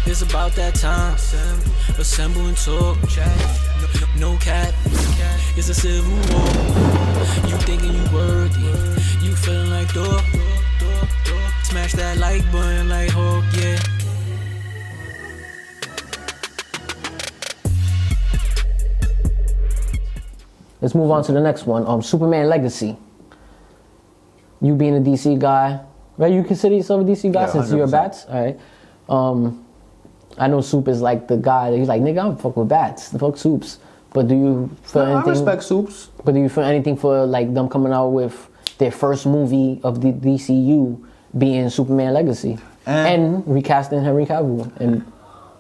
It's about that time. Assemble and talk. No cap. It's a civil war. You thinking you worthy. You feeling like dog. Smash that like button like Hulk, yeah. Let's move on to the next one. Superman Legacy. You being a DC guy, right? You consider yourself a DC guy since you're a Bats, all right? I know Soup is like the guy that he's like, nigga, I don't fuck with Bats. The fuck Soups. But do you feel anything? I respect Soups. But do you feel anything for like them coming out with their first movie of the DCU being Superman Legacy and recasting Henry Cavill? And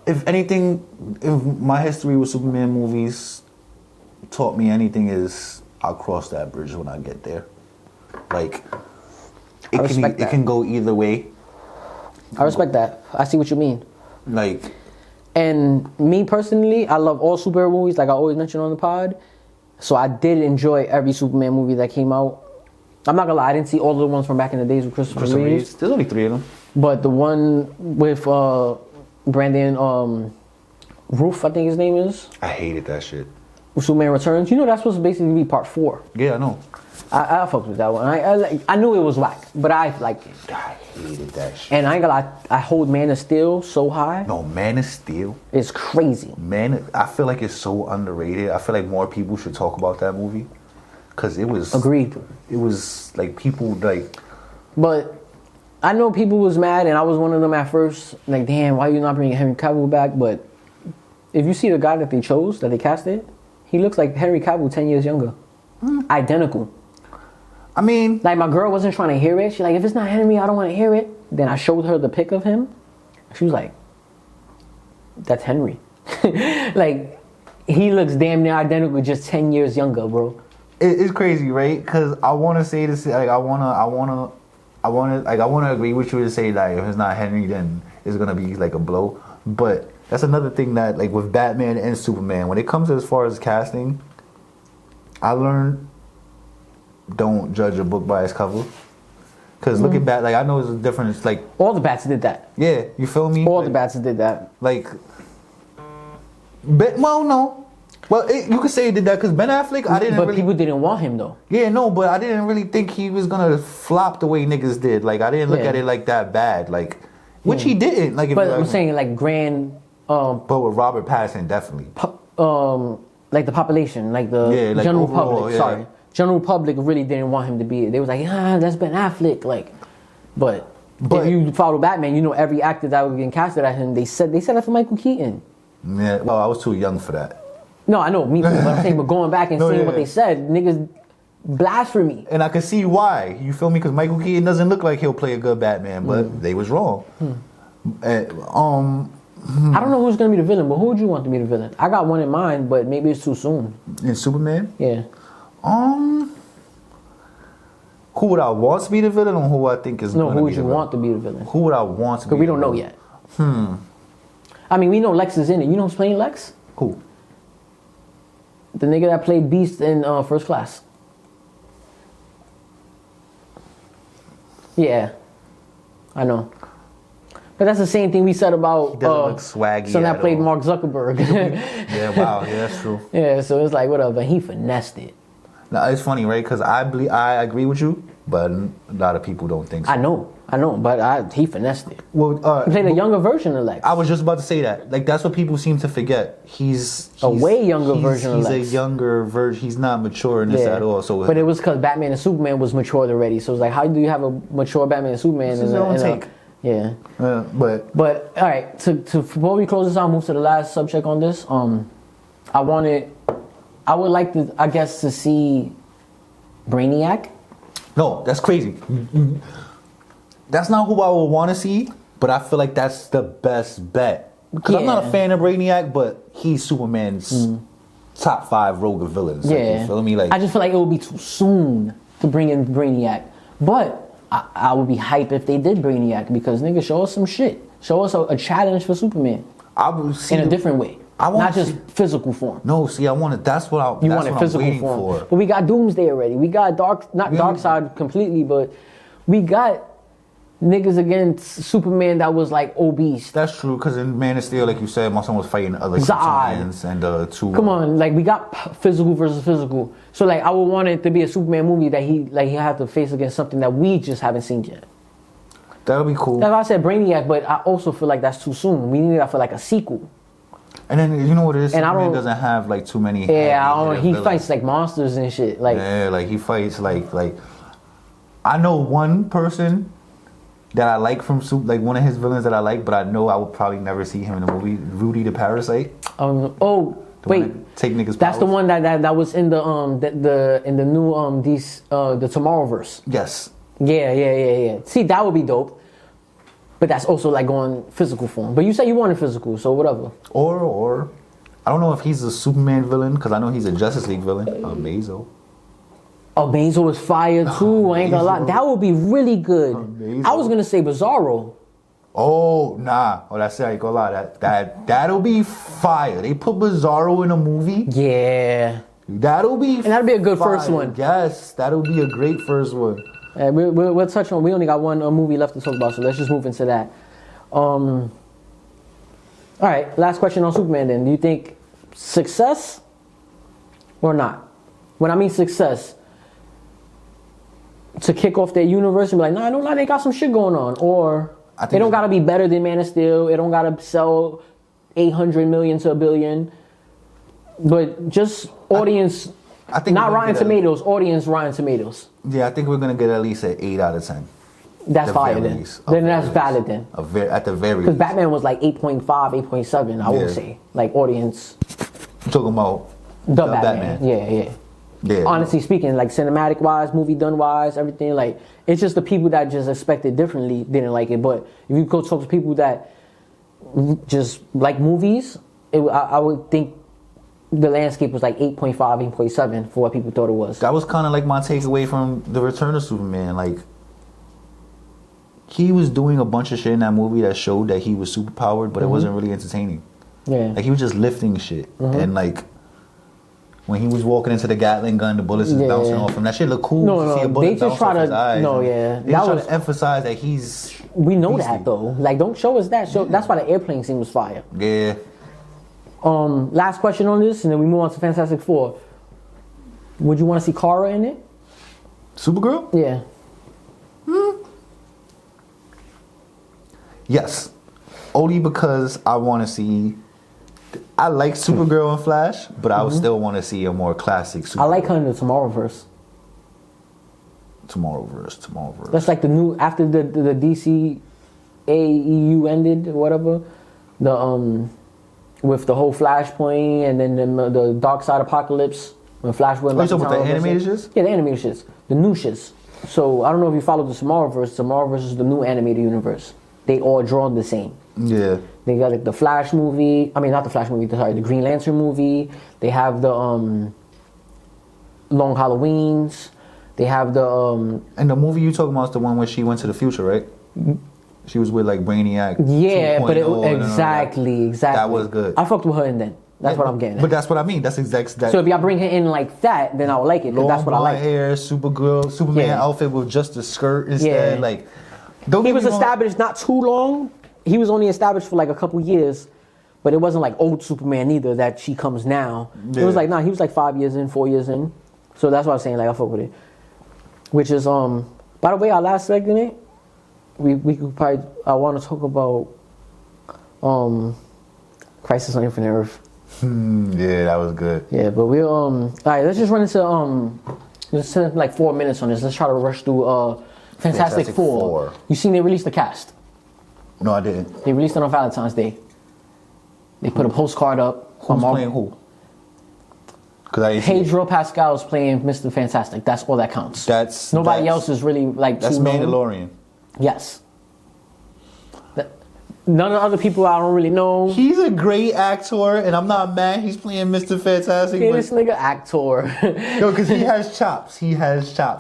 if anything, if my history with Superman movies taught me anything, is I'll cross that bridge when I get there. Like it can go either way. I respect that. I see what you mean. Like, and me personally, I love all superhero movies, like I always mention on the pod. So I did enjoy every Superman movie that came out. I'm not gonna lie, I didn't see all the ones from back in the days with Christopher Reeves. There's only 3 of them. But the one with Brandon Roof, I think his name is. I hated that shit. Superman Returns. You know that's supposed to basically be part 4. Yeah, I know. I fucked with that one. I knew it was whack, but I liked it. I hated that shit. And I ain't gonna lie, I hold Man of Steel so high. No, Man of Steel. It's crazy. I feel like it's so underrated. I feel like more people should talk about that movie. Cause it was... Agreed. It was like people like... But I know people was mad and I was one of them at first. Like, damn, why you not bringing Henry Cavill back? But if you see the guy that they chose, that they casted, he looks like Henry Cavill 10 years younger. Identical. I mean... Like, my girl wasn't trying to hear it. She's like, if it's not Henry, I don't want to hear it. Then I showed her the pic of him. She was like, that's Henry. Like, he looks damn near identical, just 10 years younger, bro. It's crazy, right? Because I want to say this, like, I want to agree with you to say that if it's not Henry, then it's going to be, like, a blow. But that's another thing that, like, with Batman and Superman, when it comes as far as casting, I learned... Don't judge a book by its cover. Cause looking back, like I know it's a difference. Like all the Bats did that. Yeah, you feel me? All the Bats did that. Like, no. Well, you could say he did that because Ben Affleck. But people didn't want him though. Yeah, no, but I didn't really think he was gonna flop the way niggas did. Like I didn't look at it like that bad. Like, which he didn't. Like, but I'm saying like grand. But with Robert Pattinson, definitely. Like the population, like the general overall, public. Sorry. General public really didn't want him to be it. They was like, that's Ben Affleck. Like, but if you follow Batman, you know every actor that was getting casted at him. They said that for Michael Keaton. Yeah, well, I was too young for that. No, I know, me too. But I'm saying, but going back and seeing what they said, niggas blasphemy. And I can see why. You feel me? Because Michael Keaton doesn't look like he'll play a good Batman, but they was wrong. I don't know who's gonna be the villain, but who would you want to be the villain? I got one in mind, but maybe it's too soon. In Superman? Yeah. Who would I want to be the villain, or who I think is no? Who would you want to be the villain? Who would I want to be? Because we don't know yet. I mean, we know Lex is in it. You know who's playing Lex? Who? The nigga that played Beast in First Class. Yeah, I know. But that's the same thing we said about he doesn't look swaggy someone that played Mark Zuckerberg. Yeah, wow, yeah, that's true. Yeah, so it's like whatever. He finessed it. Now it's funny, right? Because I agree with you, but a lot of people don't think so. I know, but he finessed it. Well, he played a younger version of Lex. I was just about to say that. Like that's what people seem to forget. He's a way younger version of Lex. He's a younger version. He's not mature in this at all. So, but it was because Batman and Superman was matured already. So it's like, how do you have a mature Batman and Superman? This is own take. Yeah. But all right. To before we close this out, move to the last subject on this. I would like to, I guess, to see Brainiac. No, that's crazy. That's not who I would want to see, but I feel like that's the best bet. Because I'm not a fan of Brainiac, but he's Superman's top 5 rogue villains. Yeah. Like, you feel me? Like, I just feel like it would be too soon to bring in Brainiac. But I would be hype if they did Brainiac because nigga, show us some shit. Show us a challenge for Superman. I would see in a different way. Not just physical form. No, see, I want it. That's what I. You want it physical form. But we got Doomsday already. We got Darkseid completely, but we got niggas against Superman that was like obese. That's true, because in Man of Steel, like you said, my son was fighting other Zod. Kryptonians and two. Come on, like we got physical versus physical. So like I would want it to be a Superman movie that he had to face against something that we just haven't seen yet. That would be cool. That's why I said Brainiac, but I also feel like that's too soon. We need that for like a sequel. And then you know what it is? And Superman doesn't have like too many. Yeah, I don't know. He fights like monsters and shit. Like yeah, like he fights like I know one person that I like from like one of his villains that I like, but I know I would probably never see him in the movie. Rudy the Parasite. Wait, take niggas. That's powers. the one that was in the new the Tomorrowverse. Yes. Yeah. See, that would be dope. But that's also like going physical form. But you said you wanted physical, so whatever. Or I don't know if he's a Superman villain, because I know he's a Justice League villain. Amazo. Amazo is fire too. I ain't gonna lie. That would be really good. Amazo. I was gonna say Bizarro. Oh nah. Oh, that's it. I ain't gonna lie. That'll be fire. They put Bizarro in a movie. Yeah. That'll be. And that'll be a good fire. first one. Yes, that'll be a great first one. We'll touch on. We only got one movie left to talk about, so let's just move into that. All right, last question on Superman. Then, do you think success or not? When I mean success, to kick off their universe and be like, nah, don't lie, they got some shit going on, or it don't gotta be better than Man of Steel. It don't gotta sell 800 million to $1 billion, but just audience. I think not Rotten Tomatoes, audience Rotten Tomatoes. Yeah, I think we're gonna get at least an 8 out of 10. That's fire then. Then that's valid then. At the very because Batman was like 8.5, 8.7. I would say like audience. I'm talking about the Batman. Yeah. Honestly speaking, like cinematic wise, movie done wise, everything, like it's just the people that just expected differently didn't like it. But if you go talk to people that just like movies, I would think the landscape was like 8.5, 8.7 for what people thought it was. That was kind of like my takeaway from The Return of Superman. Like, he was doing a bunch of shit in that movie that showed that he was superpowered, but it wasn't really entertaining. Yeah. Like, he was just lifting shit. And, like, when he was walking into the Gatling gun, the bullets is bouncing off him. That shit look cool to see a bullet bounce off his eyes. They try to emphasize that he's... We know that, though. Like, don't show us that. That's why the airplane scene was fire. Yeah. Last question on this, and then we move on to Fantastic Four. Would you want to see Kara in it? Supergirl? Yeah. Yes. Only because I want to see... I like Supergirl and Flash, but I would still want to see a more classic Supergirl. I like her in the Tomorrowverse. Tomorrowverse. That's like the new... After the DC AEU ended, or whatever, with the whole Flashpoint and then the Dark Side Apocalypse when Flash went back. You talking about the animated shits? Yeah, the animated shits. The new shits. So I don't know if you followed the Tomorrowverse. Tomorrowverse is the new animated universe. They all drawn the same. Yeah. They got like the Flash movie. I mean, not the Flash movie. Sorry, the Green Lantern movie. They have the Long Halloweens. They have the And the movie you talking about is the one where she went to the future, right? She was with like Brainiac. Yeah, but exactly. That was good. I fucked with her in then. That's what I'm getting at. But that's what I mean. That's exactly that. So if y'all bring her in like that, then I would like it. Because that's what I like. Hair, Superman outfit with just a skirt instead. Yeah. Like, he was established not too long. He was only established for like a couple years, but it wasn't like old Superman either that she comes now. Yeah. It was like, he was like 5 years in, 4 years in. So that's what I'm saying. Like I fuck with it. Which is by the way, our last segment, we could probably I want to talk about Crisis on Infinite Earth. Yeah, that was good. Yeah, but we'll all right, let's just run into let's spend like 4 minutes on this. Let's try to rush through Fantastic Four. You seen they released the cast? No, I didn't. They released it on Valentine's Day. They put a postcard up. Who's playing who? Pedro Pascal is playing Mr. Fantastic. That's all that counts. Nobody else is really like. That's Mandalorian. Yes. None of the other people I don't really know. He's a great actor, and I'm not mad. He's playing Mr. Fantastic. Yeah, this nigga actor. No, because he has chops.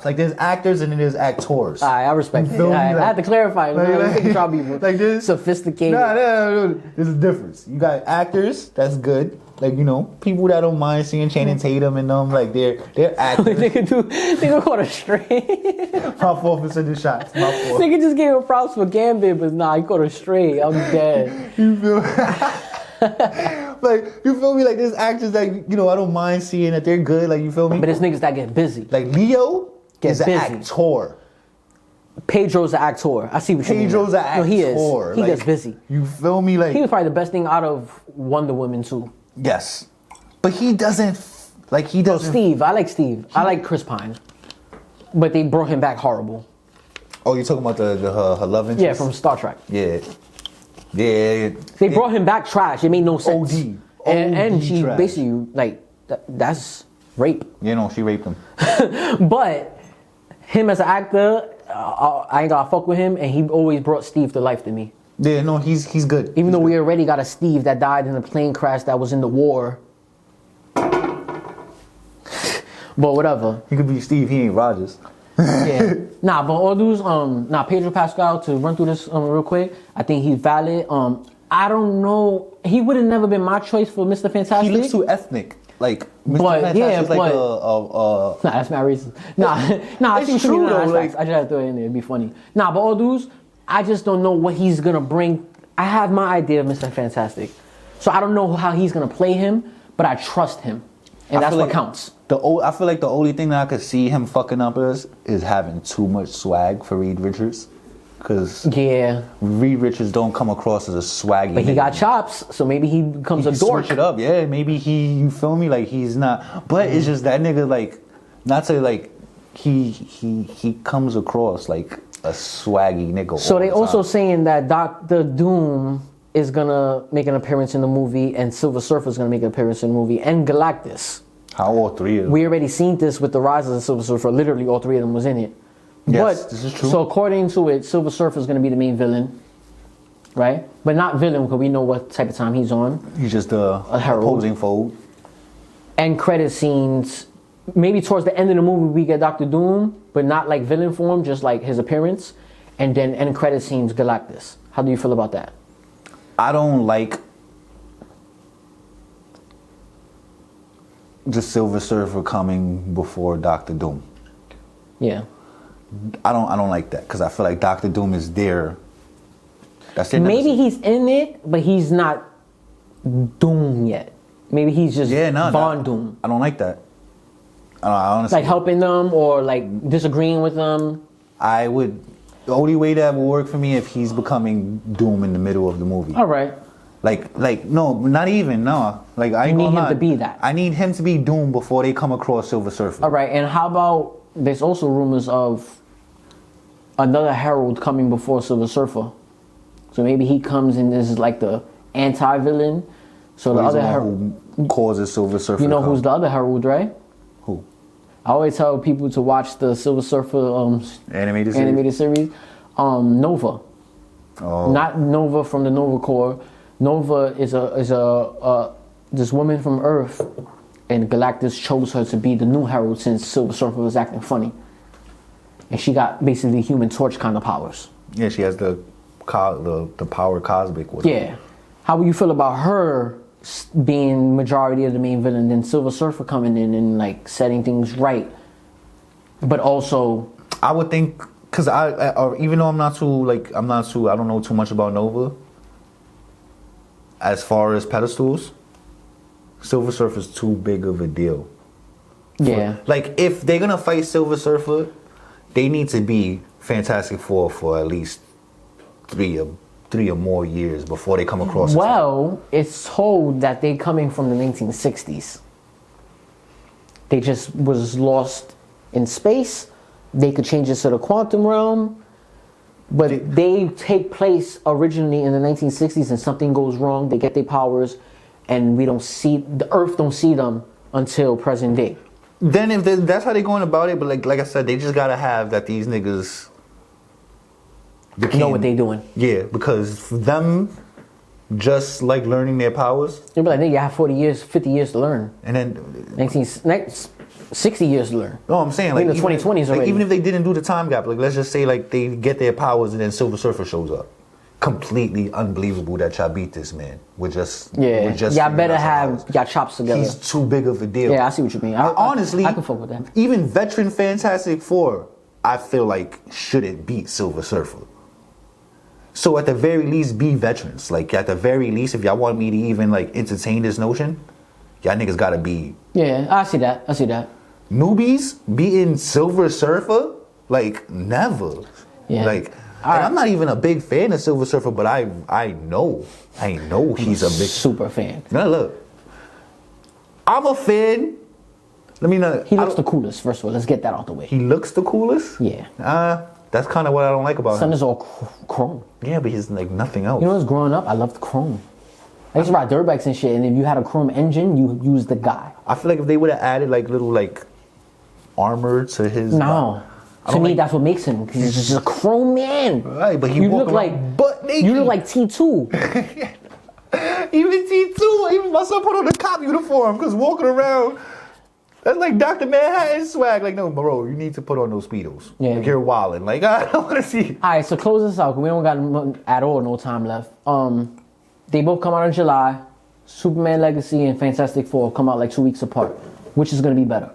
Like there's actors and then there's actors. I respect it. I had to clarify. Like this, sophisticated. No. There's a difference. You got actors. That's good. like, you know, people that don't mind seeing Channing Tatum and them, like they're actors. They could caught a straight. My fault for sending shots. My fault. Nigga just gave him props for Gambit, but nah, he caught a straight. I'm dead. You feel? Like, you feel me? Like, there's actors that, you know, I don't mind seeing that they're good. Like, you feel me? But it's niggas that get busy. Like, Leo is an busy. actor. Pedro's an actor. I see what you mean. Pedro's an actor. No, he is. He Like, gets busy. You feel me? Like, He was probably the best thing out of Wonder Woman too. yes. But he doesn't, like, he Bro, doesn't. Steve. I like Steve. I like Chris Pine. But they brought him back horrible. Oh, you're talking about her love interest? Yeah, from Star Trek. Yeah. Yeah. They brought him back trash. It made no sense. OD. And OD she trash. basically, like, that's rape. You know, she raped him. But him as an actor, I ain't gotta fuck with him, and he always brought Steve to life to me. Yeah, no, he's good. Even though we already got a Steve that died in a plane crash that was in the war. But whatever. He could be Steve, he ain't Rogers. Yeah. Nah, but all dudes, Pedro Pascal, to run through this real quick, I think he's valid. I don't know. He would have never been my choice for Mr. Fantastic. He looks too ethnic. Like, Mr. But, Fantastic yeah, is like but- Nah, that's my reason. Nah, I It's think true, nah, though, that's like- facts. I just had to throw it in there. It'd be funny. Nah, but all dudes, I just don't know what he's gonna bring. I have my idea of Mr. Fantastic, so I don't know how he's gonna play him, but I trust him, and that's feel what like counts. I feel like the only thing that I could see him fucking up is having too much swag for Reed Richards. Because Yeah, Reed Richards don't come across as a swaggy but he nigga. got chops, so maybe he becomes He a can dork. switch it up, yeah. Maybe you feel me? Like, he's not. But it's just that nigga, like, not to, like, he comes across like a swaggy nigga. So all they the also time. saying that Doctor Doom is gonna make an appearance in the movie, and Silver Surfer is gonna make an appearance in the movie, and Galactus. How all three of them. We already seen this with the Rise of the Silver Surfer. Literally, all three of them was in it. Yes, But, this is true. So according to it, Silver Surfer is going to be the main villain, right? But not villain because we know what type of time he's on. He's just a herald. opposing foe. End credit scenes. Maybe towards the end of the movie we get Doctor Doom, but not like villain form, just like his appearance. And then end credit scenes Galactus. How do you feel about that? I don't like the Silver Surfer coming before Doctor Doom. Yeah. I don't like that because I feel like Doctor Doom is there. That's their Maybe nemesis. he's in it, but he's not Doom yet. Maybe he's just Von Doom. I don't like that. I honestly Like helping them or like disagreeing with them. I would. The only way that would work for me if he's becoming Doom in the middle of the movie. All right. Like no, not even no. Like I ain't You need gonna him lie. to be that. I need him to be Doom before they come across Silver Surfer. All right, and how about there's also rumors of another Herald coming before Silver Surfer. So maybe he comes in as like the anti-villain. So the He's other one Herald, who causes Silver Surfer. you know to come. who's the other Herald, right? Who? I always tell people to watch the Silver Surfer Animated series. animated series. Nova, Oh. not Nova from the Nova Corps. Nova is a this woman from Earth, and Galactus chose her to be the new Herald since Silver Surfer was acting funny, and she got basically Human Torch kind of powers. Yeah, she has the power cosmic. With her. Yeah, how would you feel about her being majority of the main villain, then Silver Surfer coming in and like setting things right, but also I would think because or even though I don't know too much about Nova. As far as pedestals, Silver Surfer is too big of a deal. yeah. Like if they're gonna fight Silver Surfer, they need to be Fantastic Four for at least three or more years before they come across. Well, it's told that they coming from the 1960s. They just was lost in space. They could change it to the quantum realm. But they take place originally in the 1960s and something goes wrong. They get their powers and the Earth don't see them until present day. Then if that's how they're going about it, but like I said, they just gotta have that these niggas Know what they doing. Yeah, because for them just like learning their powers They'll be like, nigga, you have 40 years, 50 years to learn. and then 60 years to learn. no, I'm saying We like in the 2020s already. even if they didn't do the time gap, like let's just say like they get their powers and then Silver Surfer shows up. completely unbelievable that y'all beat this man. We're just Yeah, we're just y'all figuring better out have how- y'all chops together. He's too big of a deal. Yeah, I see what you mean. Honestly, I can fuck with that. Even veteran Fantastic Four, I feel like shouldn't beat Silver Surfer. So at the very least, be veterans. Like at the very least, if y'all want me to even like entertain this notion, y'all niggas gotta be Yeah, I see that. I see that. newbies beating Silver Surfer. Like never. Yeah. Like. All And right. I'm not even a big fan of Silver Surfer, but I know he's a big. Super fan. Now look, I'm a fan. Let me know. He looks the coolest. First of all, let's get that out the way. He looks the coolest. Yeah. That's kind of what I don't like about Son him. is all chrome. Yeah, but he's like nothing else. You know, as growing up, I loved chrome. I used to ride dirt bikes and shit, and if you had a chrome engine, you used the guy. I feel like if they would have added like little like armor to his. No. I To don't me, like- that's what makes him. Because he's just a chrome man. Right, but he you walk look like around butt naked. You look like T2. Even T2, even my son put on the cop uniform because walking around. That's like Dr. Manhattan swag. Like, no, bro, you need to put on those Speedos. Yeah. Like, you're wildin'. Like, I don't want to see. All right, so close this out. 'Cause we don't got at all no time left. They both come out in July. Superman Legacy and Fantastic Four come out like 2 weeks apart. Which is gonna be better?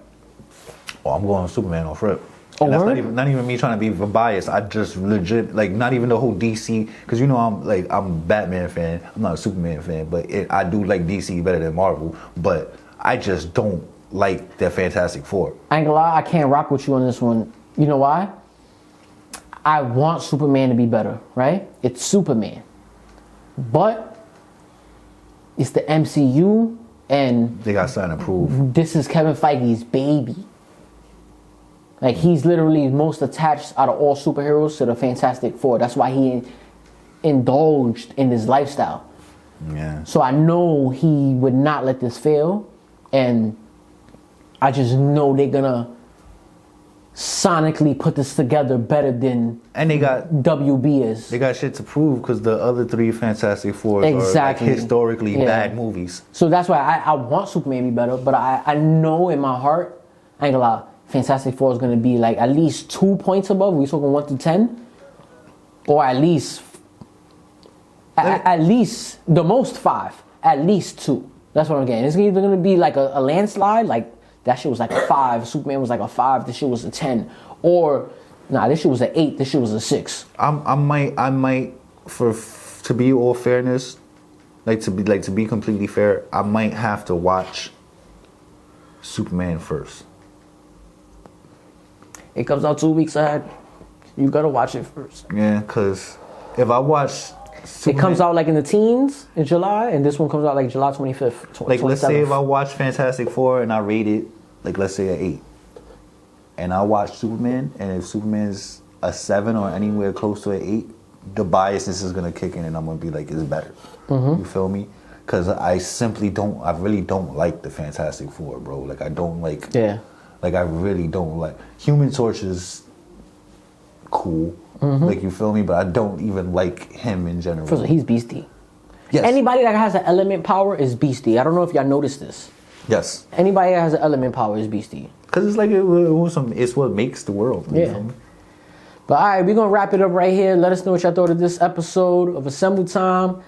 Oh, I'm going Superman off rip. Oh, And that's word? not even me trying to be biased. I just legit, like, not even the whole DC, because you know I'm a Batman fan. I'm not a Superman fan, but I do like DC better than Marvel. But I just don't like their Fantastic Four. I ain't gonna lie, I can't rock with you on this one. You know why? I want Superman to be better, right? It's Superman. But it's the MCU, and They got something to prove. this is Kevin Feige's baby. Like, he's literally most attached out of all superheroes to the Fantastic Four. That's why he indulged in this lifestyle. Yeah. So I know he would not let this fail. And I just know they're gonna sonically put this together better than And they got WB is. They got shit to prove because the other three Fantastic Fours Exactly. are like historically Yeah. bad movies. So that's why I want Superman to be better, but I know in my heart, I ain't gonna lie, Fantastic Four is gonna be like at least 2 points above. We talking 1 to 10, or at least the most 5, at least 2. That's what I'm getting. It's either gonna be like a landslide, like that shit was like a 5. Superman was like a 5. This shit was a 10, or nah, this shit was an 8. This shit was a 6. I might to be all fairness, to be completely fair, I might have to watch Superman first. It comes out 2 weeks ahead. You gotta watch it first. Yeah, because if I watch Superman, It comes out like in the teens in July, and this one comes out like July 25th. like let's say 27th. if I watch Fantastic Four and I rate it like let's say an 8, and I watch Superman, and if Superman's a 7 or anywhere close to an 8, the biasness is gonna kick in, and I'm gonna be like, it's better. You feel me? Because I really don't like the Fantastic Four, bro. Like I don't like. Yeah. Like I really don't like. Human Torch is cool. Like you feel me, but I don't even like him in general. First of all, he's beastie. Yes. Anybody that has an element power is beastie. I don't know if y'all noticed this. Yes. Anybody that has an element power is beastie. Because it's like it's what makes the world. You Yeah. feel me? But all right, we're going to wrap it up right here. Let us know what y'all thought of this episode of Assemble Time.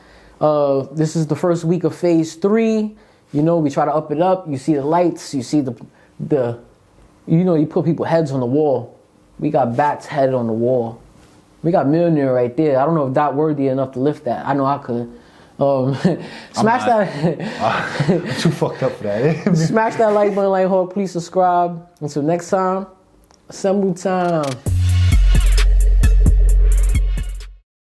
This is the first week of Phase 3. You know, we try to up it up. You see the lights. You see the you put people's heads on the wall. We got Bat's head on the wall. We got Millionaire right there. I don't know if that worthy enough to lift that. I know I could. Smash that. I'm too fucked up for that. Smash that like button, like Hawk. Please subscribe. Until next time, Assemble Time.